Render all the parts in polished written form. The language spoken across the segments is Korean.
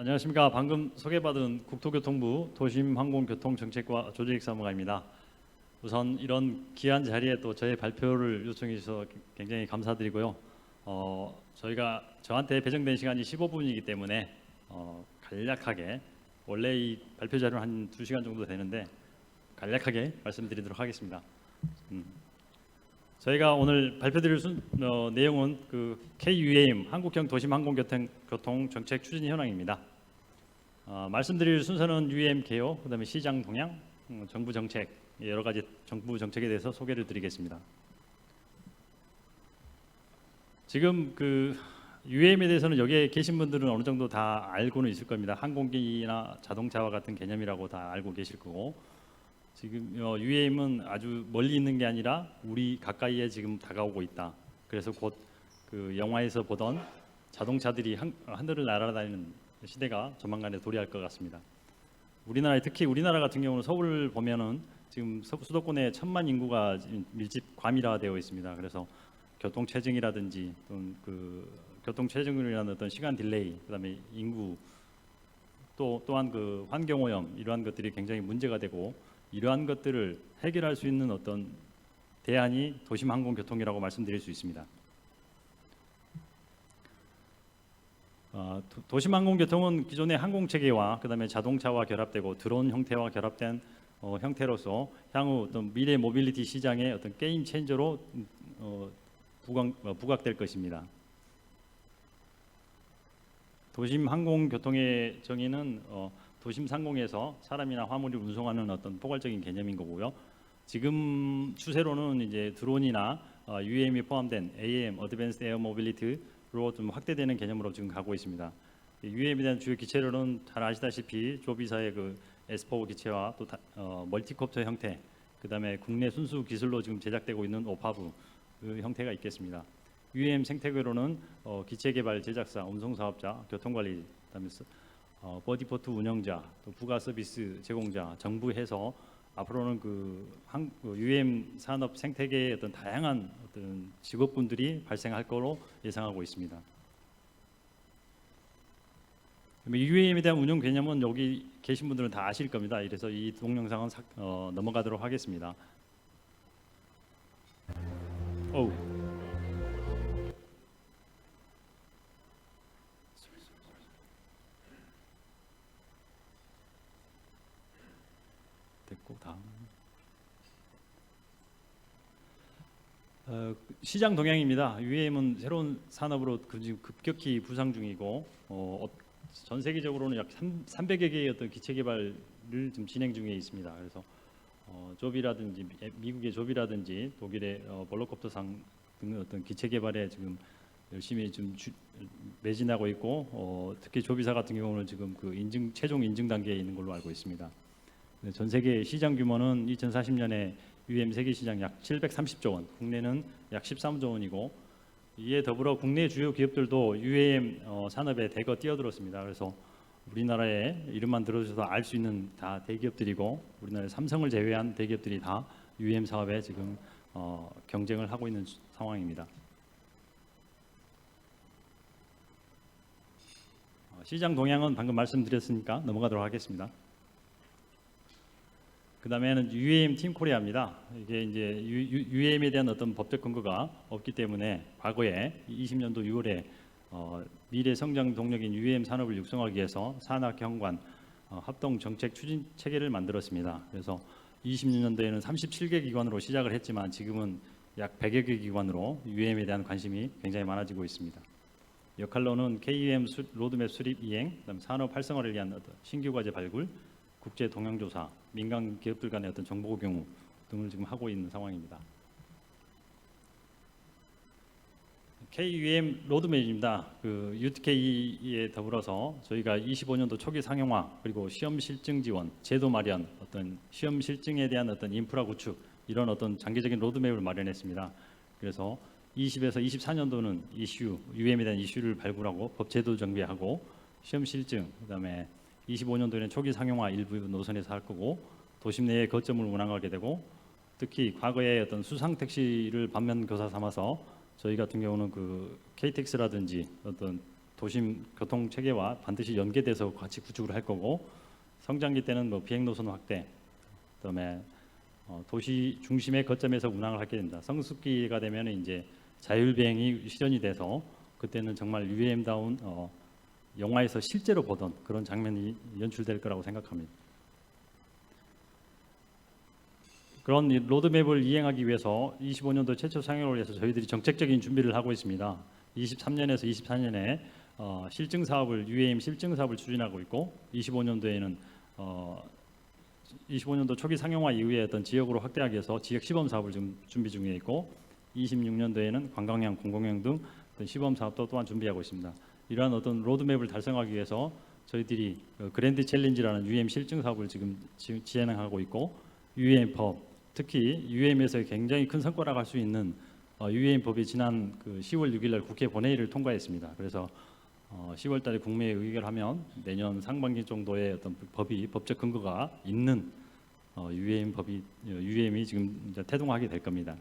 안녕하십니까. 방금 소개받은 국토교통부 도심항공교통정책과 조직사무관입니다. 우선 이런 귀한 자리에 또 저의 발표를 요청해 주셔서 굉장히 감사드리고요. 저한테 배정된 시간이 15분이기 때문에 간략하게, 원래 이 발표 자료는 한 2시간 정도 되는데 간략하게 말씀드리도록 하겠습니다. 저희가 오늘 발표드릴 내용은 그 KUAM 한국형 도심항공교통 정책 추진 현황입니다. 말씀드릴 순서는 UAM 개요, 그다음에 시장 동향, 정부 정책, 여러 가지 정부 정책에 대해서 소개를 드리겠습니다. 지금 그 UAM에 대해서는 여기에 계신 분들은 어느 정도 다 알고는 있을 겁니다. 항공기나 자동차와 같은 개념이라고 다 알고 계실 거고, 지금 UAM은 아주 멀리 있는 게 아니라 우리 가까이에 지금 다가오고 있다. 그래서 곧 그 영화에서 보던 자동차들이 하늘을 날아다니는 시대가 조만간에 도래할 것 같습니다. 특히 우리나라 같은 경우는 서울 보면은 지금 수도권에 1,000만 인구가 밀집 과밀화되어 있습니다. 그래서 교통 체증이라든지 또는 그 교통 체증으로 인한 어떤 시간 딜레이, 그다음에 인구 또한 그 환경 오염, 이러한 것들이 굉장히 문제가 되고, 이러한 것들을 해결할 수 있는 어떤 대안이 도심항공교통이라고 말씀드릴 수 있습니다. 도심항공교통은 기존의 항공체계와 그다음에 자동차와 결합되고 드론 형태와 결합된 형태로서 향후 어떤 미래 모빌리티 시장의 어떤 게임 체인저로 부각될 것입니다. 도심항공교통의 정의는 도심 상공에서 사람이나 화물을 운송하는 어떤 포괄적인 개념인 거고요. 지금 추세로는 이제 드론이나 UAM이 포함된 AM (Advanced Air Mobility로 좀 확대되는 개념으로 지금 가고 있습니다. UAM에 대한 주요 기체로는 잘 아시다시피 조비사의 그 S4 기체와 또 멀티콥터 형태, 그다음에 국내 순수 기술로 지금 제작되고 있는 오파브 그 형태가 있겠습니다. UAM 생태계로는 기체 개발 제작사, 운송 사업자, 교통관리, 그다음에 버디포트 운영자, 또 부가 서비스 제공자, 정부 해서 앞으로는 UAM 산업 생태계의 어떤 다양한 어떤 직업군들이 발생할 거로 예상하고 있습니다. UAM에 대한 운영 개념은 여기 계신 분들은 다 아실 겁니다. 그래서 이 동영상은 넘어가도록 하겠습니다. 됐고, 다음. 시장 동향입니다. UAM은 새로운 산업으로 지금 급격히 부상 중이고, 전 세계적으로는 약 300여 개의 어떤 기체 개발을 지금 진행 중에 있습니다. 그래서 조비라든지 미국의 조비라든지 독일의 볼로콥터상 등 어떤 기체 개발에 지금 열심히 좀 매진하고 있고, 특히 조비사 같은 경우는 지금 그 최종 인증 단계에 있는 걸로 알고 있습니다. 전 세계 시장 규모는 2040년에 UAM 세계 시장 약 730조 원, 국내는 약 13조 원이고, 이에 더불어 국내 주요 기업들도 UAM 산업에 대거 뛰어들었습니다. 그래서 우리나라의 이름만 들어주셔서 알 수 있는 다 대기업들이고, 우리나라의 삼성을 제외한 대기업들이 다 UAM 사업에 지금 경쟁을 하고 있는 상황입니다. 시장 동향은 방금 말씀드렸으니까 넘어가도록 하겠습니다. 그 다음에는 UAM 팀 코리아입니다. 이게 이제 UAM에 대한 어떤 법적 근거가 없기 때문에 과거에 20년도 6월에 미래 성장 동력인 UAM 산업을 육성하기 위해서 산학경관 합동 정책 추진 체계를 만들었습니다. 그래서 26년도에는 37개 기관으로 시작을 했지만 지금은 약 100여 개 기관으로 UAM에 대한 관심이 굉장히 많아지고 있습니다. 역할로는 KUAM 로드맵 수립 이행, 그다음 산업 활성화를 위한 어떤 신규 과제 발굴, 국제 동향 조사, 민간 기업들 간의 어떤 정보 공유 등을 지금 하고 있는 상황입니다. KUAM 로드맵입니다. 그 UTK에 더불어서 저희가 25년도 초기 상용화, 그리고 시험 실증 지원, 제도 마련, 어떤 시험 실증에 대한 어떤 인프라 구축, 이런 어떤 장기적인 로드맵을 마련했습니다. 그래서 20에서 24년도는 UAM에 대한 이슈를 발굴하고 법제도 정비하고, 시험 실증, 그다음에 25년도에는 초기 상용화 일부 노선에서 할 거고, 도심 내에 거점을 운항하게 되고, 특히 과거에 어떤 수상 택시를 반면 교사 삼아서 저희 같은 경우는 그 KTX라든지 어떤 도심 교통 체계와 반드시 연계돼서 같이 구축을 할 거고, 성장기 때는 뭐 비행 노선 확대, 그다음에 도시 중심의 거점에서 운항을 하게 됩니다. 성숙기가 되면 이제 자율 비행이 실현이 돼서 그때는 정말 UAM다운 영화에서 실제로 보던 그런 장면이 연출될 거라고 생각합니다. 그런 로드맵을 이행하기 위해서 25년도 최초 상영을 위해서 저희들이 정책적인 준비를 하고 있습니다. 23년에서 24년에 실증 사업을 UAM 실증 사업을 추진하고 있고, 25년도에는 25년도 초기 상용화 이후에 어떤 지역으로 확대하기 위해서 지역 시범 사업을 지금 준비 중에 있고, 26년도에는 관광형, 공공형 등 어떤 시범 사업도 또한 준비하고 있습니다. 이러한 어떤 로드맵을 달성하기 위해서 저희들이 그랜드 챌린지라는 UAM 실증 사업을 지금 진행하고 있고, UAM 법, 특히 UAM에서 굉장히 큰 성과라고 할 수 있는 UAM 법이 지난 10월 6일 날 국회 본회의를 통과했습니다. 그래서 10월 달에 국무회의 의결하면 내년 상반기 정도의 어떤 법적 근거가 있는 UAM이 지금 이제 태동하게 될 겁니다.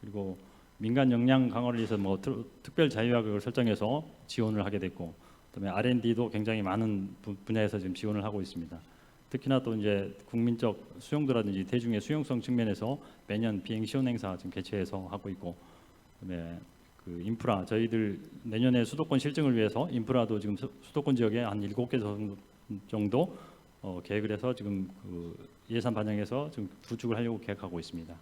그리고 민간 역량 강화를 위해서 뭐 특별 자유화국을 설정해서 지원을 하게 됐고, 그다음에 R&D도 굉장히 많은 분야에서 지금 지원을 하고 있습니다. 특히나 또 이제 국민적 수용도라든지 대중의 수용성 측면에서 매년 비행 시연 행사 지금 개최해서 하고 있고, 그다음에 그 인프라, 저희들 내년에 수도권 실증을 위해서 인프라도 지금 수도권 지역에 한 7개 정도 계획을 해서 지금 예산 반영해서 지금 구축을 하려고 계획하고 있습니다.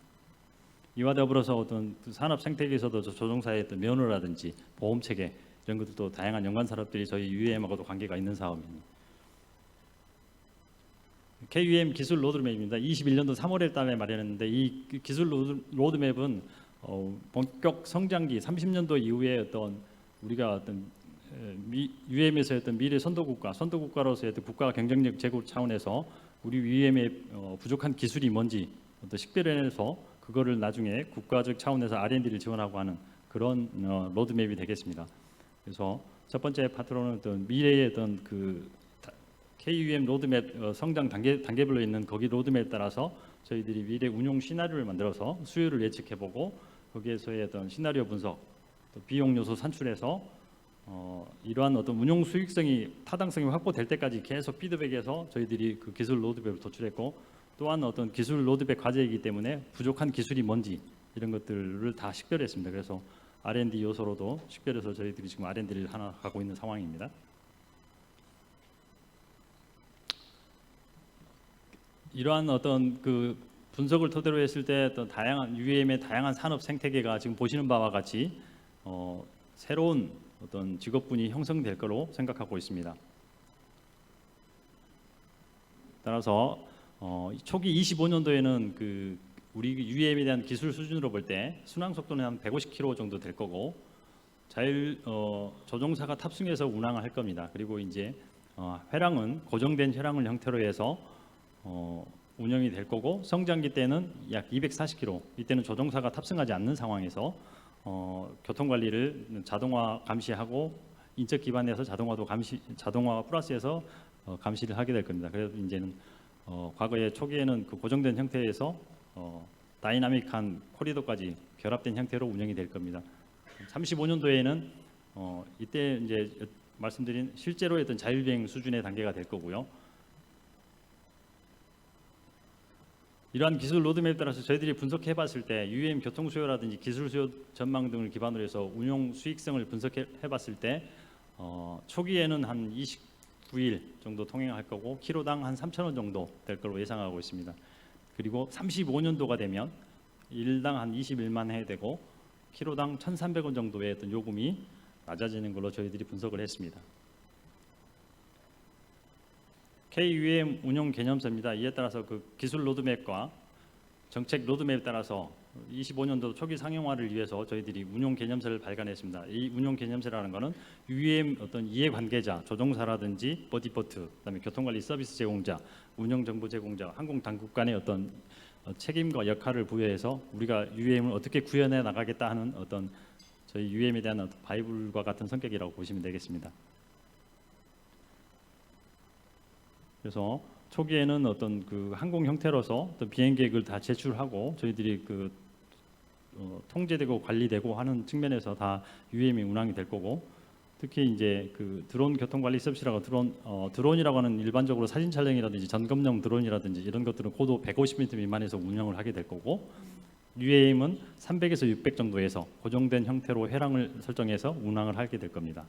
이와 더불어서 어떤 산업 생태계에서도 조종사의 어떤 면허라든지 보험 체계 이런 것들도 다양한 연관 산업들이 저희 UAM하고도 관계가 있는 사업입니다. KUAM 기술 로드맵입니다. 21년도 3월 달에 마련했는데, 이 기술 로드맵은 본격 성장기 30년도 이후에 어떤 우리가 어떤 UAM에서 어떤 미래 선도국가로서의 어떤 국가 경쟁력 제고 차원에서 우리 UAM의 부족한 기술이 뭔지 어떤 식별해내서 그거를 나중에 국가적 차원에서 R&D를 지원하고 하는 그런 로드맵이 되겠습니다. 그래서 첫 번째 파트로는 어떤 미래의 어떤 KUAM 로드맵 성장 단계별로 있는 거기 로드맵에 따라서 저희들이 미래 운용 시나리오를 만들어서 수요를 예측해보고, 거기에서의 어떤 시나리오 분석, 또 비용 요소 산출해서 이러한 어떤 운용 수익성이 타당성이 확보될 때까지 계속 피드백해서 저희들이 그 기술 로드맵을 도출했고, 또한 어떤 기술 로드맵 과제이기 때문에 부족한 기술이 뭔지 이런 것들을 다 식별했습니다. 그래서 R&D 요소로도 식별해서 저희들이 지금 R&D를 하나 가고 있는 상황입니다. 이러한 어떤 분석을 토대로 했을 때 어떤 다양한 UAM의 다양한 산업 생태계가 지금 보시는 바와 같이 새로운 어떤 직업군이 형성될 거로 생각하고 있습니다. 따라서 초기 25년도에는 우리 UAM에 대한 기술 수준으로 볼 때 순항 속도는 한 150km 정도 될 거고, 조종사가 탑승해서 운항을 할 겁니다. 그리고 이제 회랑은 고정된 회랑을 형태로 해서 운영이 될 거고, 성장기 때는 약 240km, 이때는 조종사가 탑승하지 않는 상황에서 교통 관리를 자동화 감시하고 인적 기반에서 자동화 플러스해서 감시를 하게 될 겁니다. 그래서 이제는 과거에 초기에는 그 고정된 형태에서 다이나믹한 코리도까지 결합된 형태로 운영이 될 겁니다. 35년도에는 이때 이제 말씀드린 실제로 했던 자율비행 수준의 단계가 될 거고요. 이러한 기술 로드맵에 따라서 저희들이 분석해봤을 때 UAM 교통 수요라든지 기술 수요 전망 등을 기반으로 해서 운용 수익성을 분석해봤을 때 초기에는 한 29일 정도 통행할 거고, 키로당 한 3,000원 정도 될 걸로 예상하고 있습니다. 그리고 35년도가 되면 일당 한 21만 회 되고, 키로당 1,300원 정도의 어떤 요금이 낮아지는 걸로 저희들이 분석을 했습니다. KUAM 운용 개념서입니다. 이에 따라서 그 기술 로드맵과 정책 로드맵에 따라서 25년도 초기 상용화를 위해서 저희들이 운용 개념서를 발간했습니다. 이 운용 개념서라는 것은 UAM 어떤 이해관계자, 조종사라든지 버디포트, 그다음에 교통관리 서비스 제공자, 운영 정보 제공자, 항공 당국 간의 어떤 책임과 역할을 부여해서 우리가 UAM을 어떻게 구현해 나가겠다 하는 어떤 저희 UAM에 대한 어떤 바이블과 같은 성격이라고 보시면 되겠습니다. 그래서 초기에는 어떤 항공 형태로서 어떤 비행 계획을 다 제출하고 저희들이 통제되고 관리되고 하는 측면에서 다 UAM이 운항이 될 거고, 특히 이제 그 드론 교통 관리 서비스라고 드론이라고 하는 일반적으로 사진 촬영이라든지 점검용 드론이라든지 이런 것들은 고도 150m 미만에서 운영을 하게 될 거고, UAM은 300에서 600 정도에서 고정된 형태로 회랑을 설정해서 운항을 하게 될 겁니다.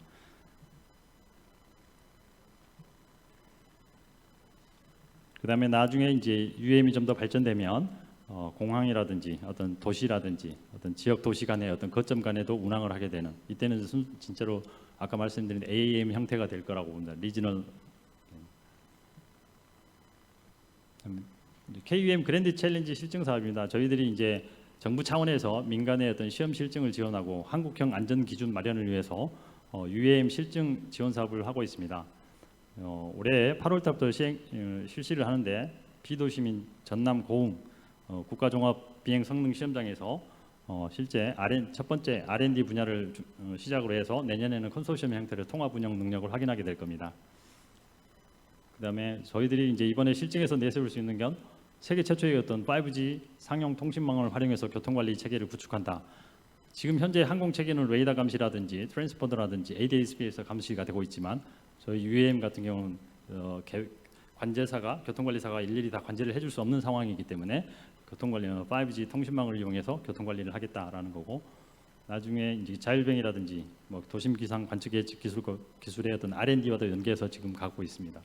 그다음에 나중에 이제 UAM이 좀 더 발전되면 공항이라든지 어떤 도시라든지 어떤 지역 도시 간의 어떤 거점 간에도 운항을 하게 되는, 이때는 진짜로 아까 말씀드린 AAM 형태가 될 거라고 봅니다. 리지널 KUM 그랜드 챌린지 실증 사업입니다. 저희들이 이제 정부 차원에서 민간의 어떤 시험 실증을 지원하고 한국형 안전 기준 마련을 위해서 UAM 실증 지원 사업을 하고 있습니다. 올해 8월달부터 실시를 하는데, 비도시민 전남 고흥 국가종합 비행 성능 시험장에서 실제 첫 번째 R&D 분야를 시작으로 해서 내년에는 컨소시엄 형태로 통합 운영 능력을 확인하게 될 겁니다. 그다음에 저희들이 이제 이번에 실증에서 내세울 수 있는 건 세계 최초의 어떤 5G 상용 통신망을 활용해서 교통관리 체계를 구축한다. 지금 현재 항공 체계는 레이더 감시라든지 트랜스폰더라든지 ADS-B에서 감시가 되고 있지만, 저희 UAM 같은 경우는 관제사가 교통관리사가 일일이 다 관제를 해줄 수 없는 상황이기 때문에 교통관리는 5G 통신망을 이용해서 교통관리를 하겠다라는 거고, 나중에 이제 자율주행이라든지 뭐 도심 기상 관측 예측 기술의 어떤 R&D와도 연계해서 지금 가고 있습니다.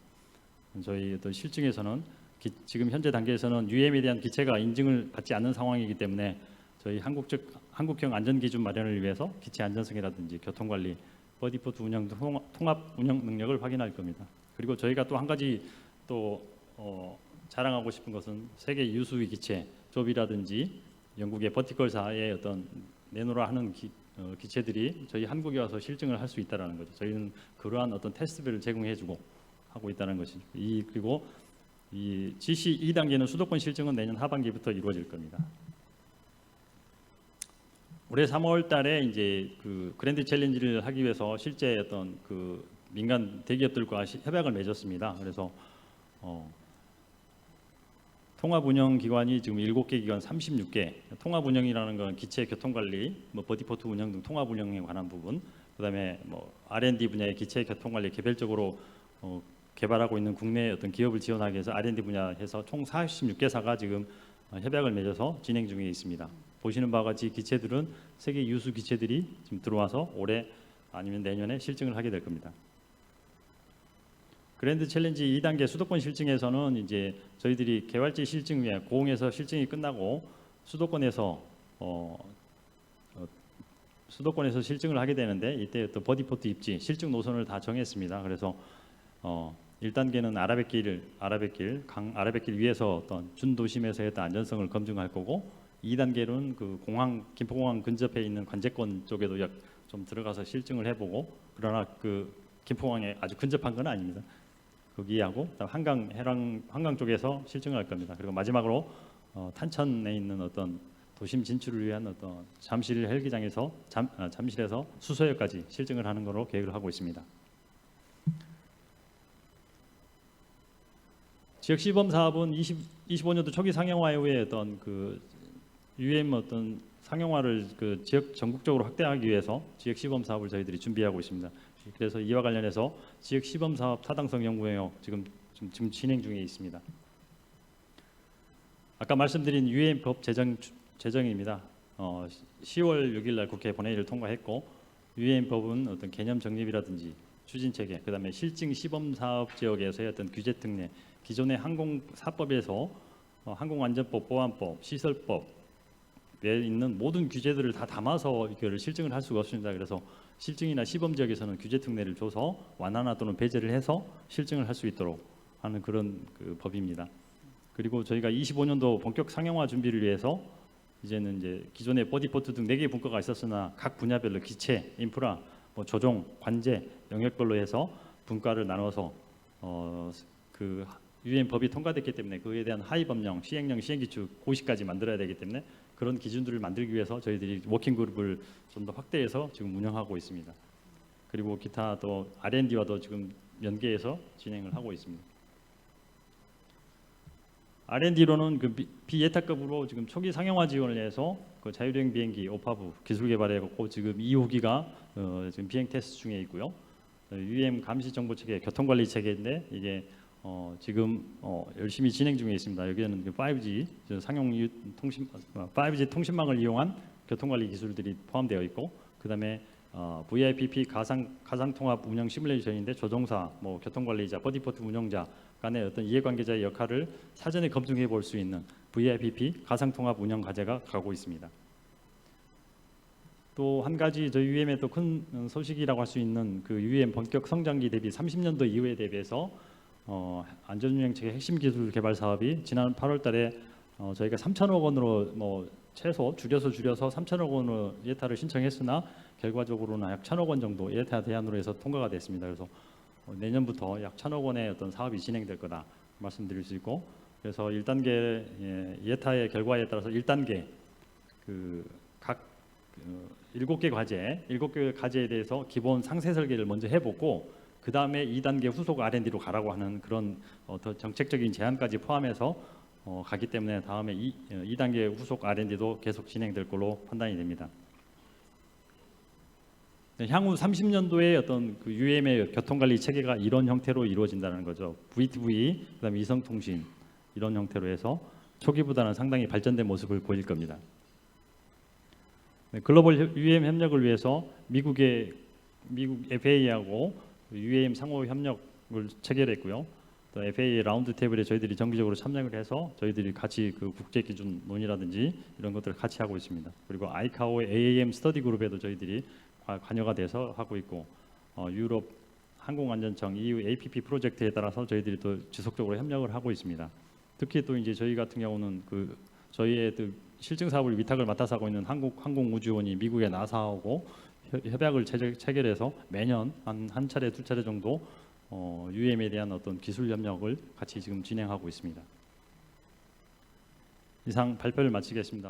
저희 어떤 실증에서는 지금 현재 단계에서는 UAM에 대한 기체가 인증을 받지 않는 상황이기 때문에 저희 한국형 안전 기준 마련을 위해서 기체 안전성이라든지 교통관리, 버디포트 운영 통합 운영 능력을 확인할 겁니다. 그리고 저희가 또 한 가지 또 자랑하고 싶은 것은 세계 유수의 기체 조비라든지 영국의 버티컬사의 어떤 내노라 하는 기체들이 저희 한국에 와서 실증을 할 수 있다라는 거죠. 저희는 그러한 어떤 테스트벨을 제공해주고 하고 있다는 것이죠. 그리고 이 GC 2단계는 수도권 실증은 내년 하반기부터 이루어질 겁니다. 올해 3월달에 이제 그 그랜드 챌린지를 하기 위해서 실제 어떤 그 민간 대기업들과 협약을 맺었습니다. 그래서 통합 운영 기관이 지금 7개 기관 36개. 통합 운영이라는 건 기체 교통 관리, 뭐 버디포트 운영 등 통합 운영에 관한 부분, 그다음에 뭐 R&D 분야의 기체 교통 관리 개별적으로 개발하고 있는 국내 어떤 기업을 지원하기 위해서 R&D 분야에서 총 46개사가 지금 협약을 맺어서 진행 중에 있습니다. 보시는 바와 같이 기체들은 세계 유수 기체들이 지금 들어와서 올해 아니면 내년에 실증을 하게 될 겁니다. 그랜드 챌린지 2단계 수도권 실증에서는 이제 저희들이 개발지 실증 위에 고흥에서 실증이 끝나고 수도권에서 실증을 하게 되는데, 이때 또 버디포트 입지 실증 노선을 다 정했습니다. 그래서 1단계는 아라뱃길 위에서 어떤 준도심에서의 어떤 안전성을 검증할 거고, 2단계는 그 김포공항 근접해 있는 관제권 쪽에도 좀 들어가서 실증을 해보고, 그러나 그 김포공항에 아주 근접한 건 아닙니다. 거기하고 한강 쪽에서 실증을 할 겁니다. 그리고 마지막으로 탄천에 있는 어떤 도심 진출을 위한 어떤 잠실 헬기장에서 잠실에서 수서역까지 실증을 하는 것으로 계획을 하고 있습니다. 지역 시범 사업은 25년도 초기 상용화 이후에 어떤 그 UAM 어떤 상용화를 그 지역 전국적으로 확대하기 위해서 지역 시범 사업을 저희들이 준비하고 있습니다. 그래서 이와 관련해서 지역 시범 사업 타당성 연구 영역 지금 진행 중에 있습니다. 아까 말씀드린 UAM 법 제정입니다. 10월 6일 날 국회 본회의를 통과했고, UAM 법은 어떤 개념 정립이라든지 추진 체계, 그다음에 실증 시범 사업 지역에서의 어떤 규제 특례, 기존의 항공사법에서 항공안전법, 보안법, 시설법에 있는 모든 규제들을 다 담아서 이걸 실증을 할 수가 없습니다. 그래서 실증이나 시범 지역에서는 규제 특례를 줘서 완화나 또는 배제를 해서 실증을 할 수 있도록 하는 그런 그 법입니다. 그리고 저희가 25년도 본격 상용화 준비를 위해서 이제는 이제 기존의 버디포트 등 4개의 분과가 있었으나 각 분야별로 기체, 인프라, 뭐 조종, 관제 영역별로 해서 분과를 나눠서 그 UAM 법이 통과됐기 때문에 그에 대한 하위 법령, 시행령, 시행기축 고시까지 만들어야 되기 때문에 그런 기준들을 만들기 위해서 저희들이 워킹 그룹을 좀 더 확대해서 지금 운영하고 있습니다. 그리고 기타 또 R&D와도 지금 연계해서 진행을 하고 있습니다. R&D로는 그 비예타급으로 지금 초기 상용화 지원을 해서 그 자율주행 비행기 오파부 기술 개발해갖고 지금 2호기가 지금 비행 테스트 중에 있고요. UAM 감시 정보 체계, 교통관리 체계인데 이게 지금 열심히 진행 중에 있습니다. 여기에는 그 5G 상용 통신 5G 통신망을 이용한 교통관리 기술들이 포함되어 있고, 그다음에 VIPP 가상 통합 운영 시뮬레이션인데 조종사, 뭐 교통관리자, 버디포트 운영자 간의 어떤 이해관계자의 역할을 사전에 검증해 볼 수 있는 VIPP 가상 통합 운영 과제가 가고 있습니다. 또 한 가지 저희 UAM의 또 큰 소식이라고 할 수 있는 그 UAM 본격 성장기 대비 30년도 이후에 대비해서 안전운행체계 핵심 기술 개발 사업이 지난 8월달에 저희가 3천억 원으로 뭐 최소 줄여서 3천억 원으로 예타를 신청했으나 결과적으로는 약 1천억 원 정도 예타 대안으로 해서 통과가 됐습니다. 그래서 내년부터 약 1천억 원의 어떤 사업이 진행될 거다 말씀드릴 수 있고, 그래서 1단계 예타의 결과에 따라서 1단계 각 7개 과제에 대해서 기본 상세 설계를 먼저 해보고 그 다음에 2단계 후속 R&D로 가라고 하는 그런 더 정책적인 제안까지 포함해서 가기 때문에 다음에 2단계 후속 R&D도 계속 진행될 걸로 판단이 됩니다. 향후 30년도에 어떤 그 UAM의 교통관리 체계가 이런 형태로 이루어진다는 거죠. VTV, 그다음에 이성통신 이런 형태로 해서 초기보다는 상당히 발전된 모습을 보일 겁니다. 글로벌 UAM 협력을 위해서 미국 FAA하고 UAM 상호 협력을 체결했고요. 또 FAA 라운드 테이블에 저희들이 정기적으로 참여를 해서 저희들이 같이 그 국제 기준 논의라든지 이런 것들을 같이 하고 있습니다. 그리고 아이카오의 AAM 스터디 그룹에도 저희들이 관여가 돼서 하고 있고, 유럽 항공안전청 EU APP 프로젝트에 따라서 저희들이 또 지속적으로 협력을 하고 있습니다. 특히 또 이제 저희 같은 경우는 그 저희의 그 실증 사업을 위탁을 맡아서 하고 있는 항공우주원이 미국의 나사하고 협약을 체결해서 매년 한 차례 두 차례 정도 UAM에 대한 어떤 기술 협력을 같이 지금 진행하고 있습니다. 이상 발표를 마치겠습니다.